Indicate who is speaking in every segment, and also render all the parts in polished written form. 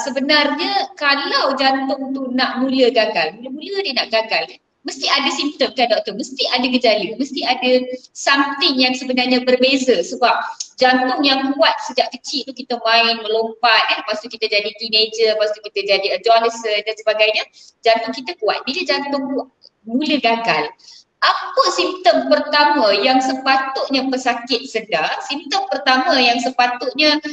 Speaker 1: Sebenarnya kalau jantung tu nak mula gagal, mula-mula dia nak gagal, mesti ada simptom kan doktor, mesti ada gejala, mesti ada something yang sebenarnya berbeza sebab jantung yang kuat sejak kecil tu kita main melompat lepas tu kita jadi teenager, lepas tu kita jadi adolescent dan sebagainya, jantung kita kuat. Bila jantung mula gagal, apa simptom pertama yang sepatutnya pesakit sedar? Simptom pertama yang sepatutnya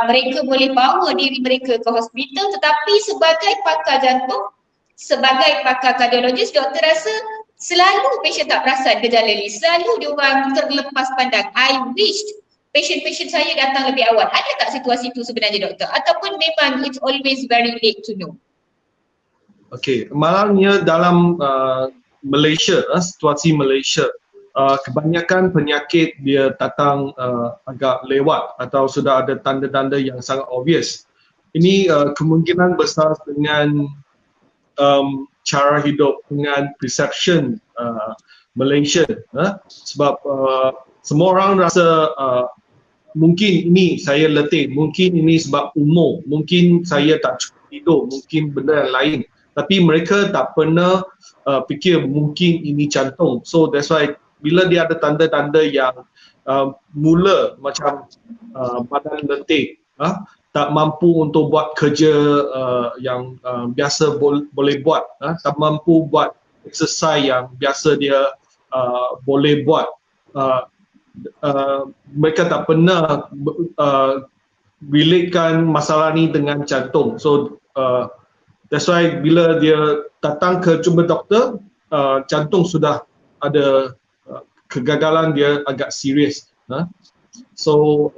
Speaker 1: mereka boleh bawa diri mereka ke hospital, tetapi sebagai pakar jantung, sebagai pakar kardiologis, doktor rasa selalu patient tak perasan gejala ni, selalu diorang terlepas pandang. I wish patient-patient saya datang lebih awal. Ada tak situasi itu sebenarnya doktor? Ataupun memang it's always very late to know?
Speaker 2: Okey, malangnya dalam Malaysia, situasi Malaysia, kebanyakan penyakit dia datang agak lewat atau sudah ada tanda-tanda yang sangat obvious. Ini kemungkinan besar dengan cara hidup, dengan perception Malaysia, sebab semua orang rasa mungkin ini saya letih, mungkin ini sebab umur, mungkin saya tak cukup tidur, mungkin benda yang lain. Tapi mereka tak pernah fikir mungkin ini jantung. So that's why bila dia ada tanda-tanda yang mula macam badan letih, tak mampu untuk buat kerja yang biasa boleh buat, tak mampu buat exercise yang biasa dia boleh buat, mereka tak pernah relatekan masalah ni dengan jantung. So that's why bila dia datang ke jumpa doktor, jantung sudah ada kegagalan, dia agak serius. So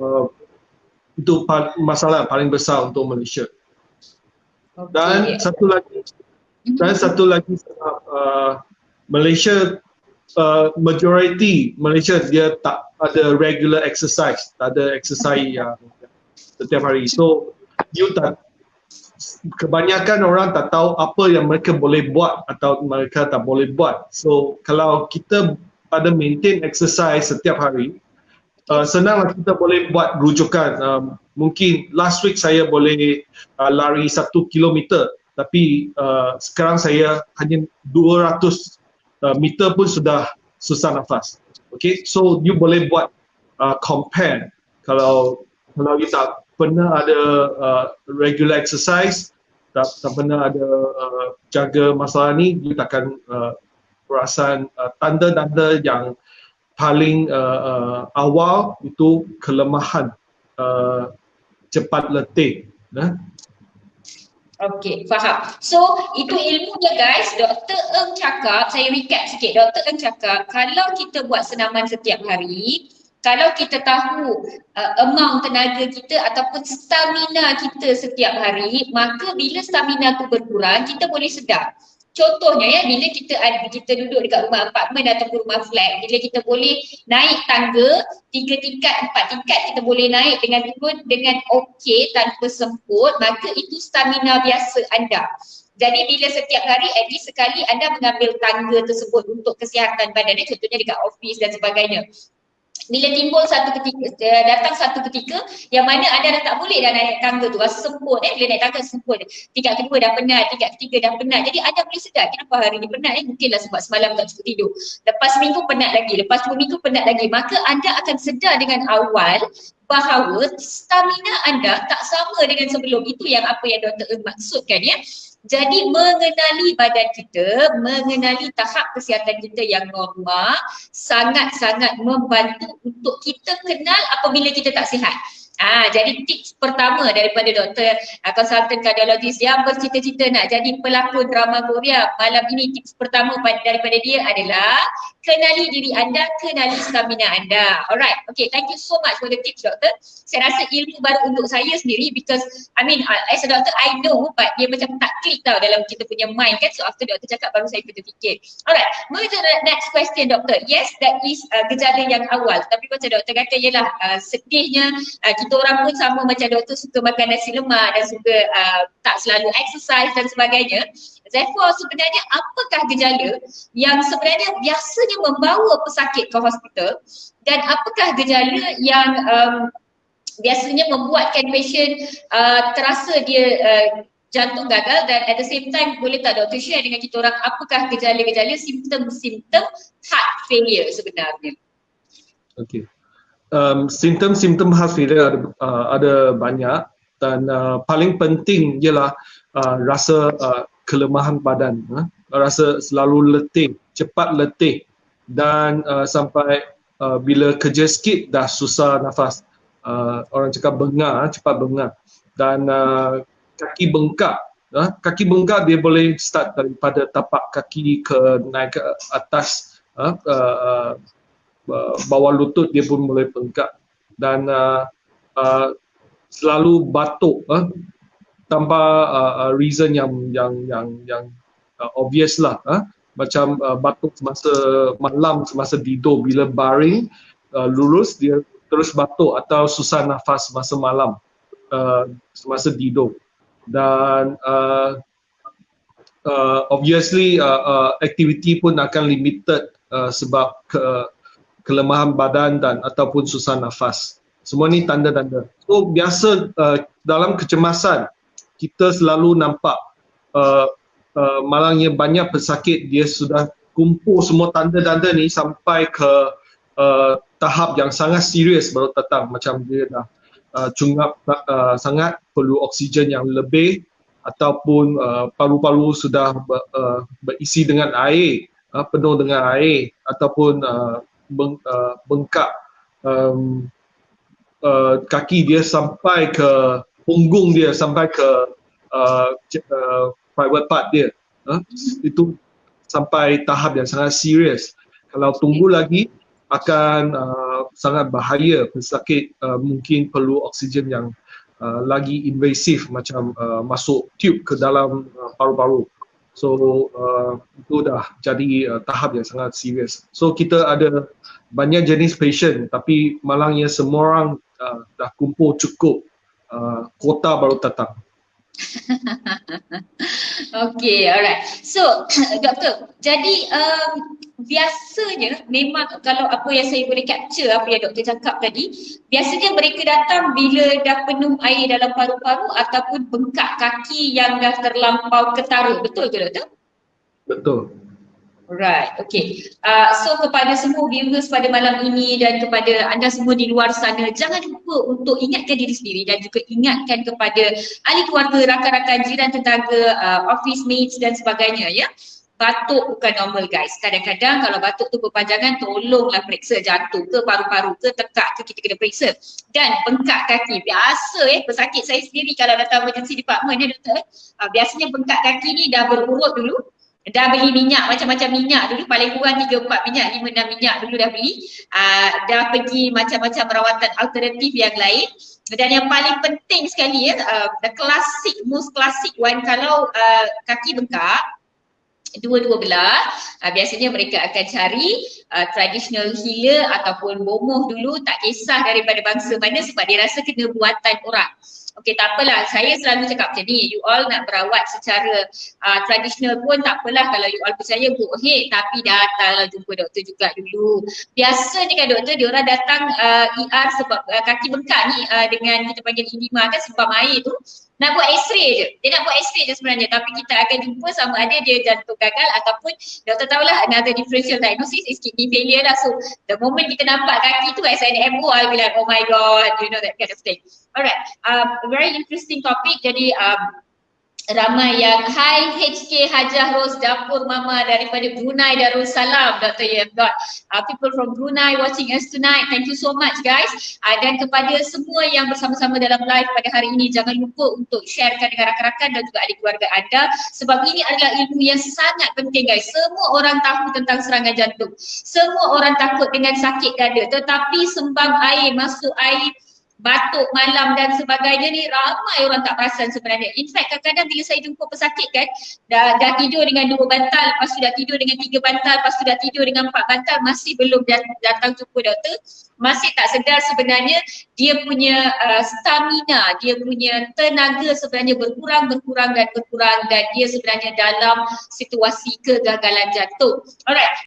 Speaker 2: itu masalah paling besar untuk Malaysia. Dan satu lagi sebab Malaysia, majority Malaysia dia tak ada regular exercise, tak ada exercise yang setiap hari. So kebanyakan orang tak tahu apa yang mereka boleh buat atau mereka tak boleh buat. So kalau kita pada maintain exercise setiap hari, senanglah kita boleh buat rujukan. Mungkin last week saya boleh lari 1 kilometer, tapi sekarang saya hanya 200 meter pun sudah susah nafas. Okay, so you boleh buat compare. Kalau you tak pernah ada regular exercise, tak pernah ada jaga masalah ni, you takkan perasan tanda-tanda yang paling awal itu kelemahan, cepat letih.
Speaker 1: Okey, faham. So, itu ilmunya guys. Dr. Ng cakap, saya recap sikit. Dr. Ng cakap, kalau kita buat senaman setiap hari, kalau kita tahu amount tenaga kita ataupun stamina kita setiap hari, maka bila stamina tu berkurang, kita boleh sedar. Contohnya ya, bila kita duduk dekat rumah apartmen ataupun rumah flat, bila kita boleh naik tangga 3 tingkat, 4 tingkat, kita boleh naik dengan turun dengan okey tanpa semput, maka itu stamina biasa anda. Jadi bila setiap hari at least sekali anda mengambil tangga tersebut untuk kesihatan badan, contohnya dekat office dan sebagainya. Bila timbul datang satu ketika yang mana anda dah tak boleh dah naik tangga tu, rasa semput bila naik tangga semput, tingkat kedua dah penat, tingkat ketiga dah penat, jadi anda boleh sedar kenapa hari ni penat mungkinlah sebab semalam tak cukup tidur, lepas seminggu penat lagi, lepas 2 minggu penat lagi, maka anda akan sedar dengan awal bahawa stamina anda tak sama dengan sebelum. Itu yang apa yang Dr. maksudkan ya. Jadi mengenali badan kita, mengenali tahap kesihatan kita yang normal sangat-sangat membantu untuk kita kenal apabila kita tak sihat. Jadi tips pertama daripada doktor konsultan kardiologis yang bercita-cita nak jadi pelakon drama Korea malam ini, tips pertama daripada dia adalah kenali diri anda, kenali stamina anda. Alright, okay, thank you so much for the tips doktor. Saya rasa ilmu baru untuk saya sendiri because I mean as a doctor I know but dia macam tak klik tau dalam kita punya mind kan. So after doktor cakap baru saya fikir. Alright, move to the next question doktor. Yes, that is gejala yang awal. Tapi macam doktor kata ialah sedihnya kita orang pun sama macam doktor suka makan nasi lemak dan suka tak selalu exercise dan sebagainya. Therefore sebenarnya apakah gejala yang sebenarnya biasanya membawa pesakit ke hospital dan apakah gejala yang biasanya membuatkan patient terasa dia jantung gagal, dan at the same time boleh tak doktor share dengan kita orang apakah gejala-gejala simptom-simptom heart failure sebenarnya?
Speaker 2: Okey. Simptom-simptom heart failure ada banyak, dan paling penting ialah rasa kelemahan badan, rasa selalu letih, cepat letih, dan sampai bila kerja sikit dah susah nafas. Orang cakap bengar, cepat bengar, dan kaki bengkak. Kaki bengkak dia boleh start daripada tapak kaki ke naik ke atas, bawah lutut dia pun boleh bengkak, dan selalu batuk tanpa reason yang obvious lah, macam batuk semasa malam, semasa tidur, bila baring lurus dia terus batuk, atau susah nafas semasa malam, semasa tidur. Dan obviously aktiviti pun akan limited sebab kelemahan badan dan ataupun susah nafas. Semua ni tanda-tanda. So biasa dalam kecemasan kita selalu nampak malangnya banyak pesakit dia sudah kumpul semua tanda-tanda ni sampai ke tahap yang sangat serius baru datang, macam dia dah cungap sangat, perlu oksigen yang lebih, ataupun paru-paru sudah berisi dengan air, penuh dengan air, ataupun bengkak kaki dia sampai ke punggung dia, sampai ke private part dia, itu sampai tahap yang sangat serius. Kalau tunggu lagi akan sangat bahaya. Pesakit mungkin perlu oksigen yang lagi invasif, macam masuk tube ke dalam paru-paru. So itu dah jadi tahap yang sangat serius. So kita ada banyak jenis patient, tapi malangnya semua orang dah kumpul cukup kuota baru datang.
Speaker 1: Okay, alright. So, doktor, jadi biasanya memang kalau apa yang saya boleh capture apa yang doktor cakap tadi, biasanya mereka datang bila dah penuh air dalam paru-paru ataupun bengkak kaki yang dah terlampau ketara. Betul ke doktor?
Speaker 2: Betul.
Speaker 1: Right, okay. So kepada semua viewers pada malam ini dan kepada anda semua di luar sana, jangan lupa untuk ingatkan diri sendiri dan juga ingatkan kepada ahli keluarga, rakan-rakan, jiran, tetangga, office mates dan sebagainya, ya. Batuk bukan normal guys. Kadang-kadang kalau batuk tu berpanjangan, tolonglah periksa jantung ke, paru-paru ke, tekak ke, kita kena periksa. Dan bengkak kaki, biasa pesakit saya sendiri kalau datang emergency department ya doktor, biasanya bengkak kaki ni dah berurut dulu. Dah beli minyak, macam-macam minyak dulu, paling kurang 3-4 minyak, 5-6 minyak dulu dah beli, dah pergi macam-macam perawatan alternatif yang lain. Dan yang paling penting sekali the classic, most classic one, kalau kaki bengkak dua-dua belah, biasanya mereka akan cari traditional healer ataupun bomoh dulu, tak kisah daripada bangsa mana, sebab dia rasa kena buatan orang. Okey, tak apalah, saya selalu cakap macam ni, you all nak berawat secara tradisional pun tak apalah, kalau you all percaya go ahead, tapi datanglah jumpa doktor juga dulu. Biasanya kan doktor, diorang datang ER sebab kaki bengkak ni dengan kita panggil edema kan, sebab air tu nak buat x-ray je, dia nak buat x-ray je sebenarnya, tapi kita akan jumpa sama ada dia jantung gagal ataupun doktor tahulah another differential diagnosis is kidney failure lah. So the moment kita nampak kaki tu as an MO, I'll be like, oh my god, you know, that kind of thing. Alright, very interesting topic. Jadi ramai yang hi HK Hajah Rose Dapur Mama daripada Brunei Darussalam, Dr. You have got people from Brunei watching us tonight. Thank you so much guys. Dan kepada semua yang bersama-sama dalam live pada hari ini, jangan lupa untuk sharekan dengan rakan-rakan dan juga adik keluarga anda, sebab ini adalah ilmu yang sangat penting guys. Semua orang tahu tentang serangan jantung, semua orang takut dengan sakit dada, tetapi sembang air, masuk air, batuk malam dan sebagainya ni ramai orang tak perasan sebenarnya. In fact kadang-kadang bila saya jumpa pesakit kan, dah tidur dengan 2 bantal, lepas tu dah tidur dengan 3 bantal, lepas tu dah tidur dengan 4 bantal, masih belum datang jumpa doktor, masih tak sedar sebenarnya dia punya stamina, dia punya tenaga sebenarnya berkurang dan dia sebenarnya dalam situasi kegagalan jantung. Alright.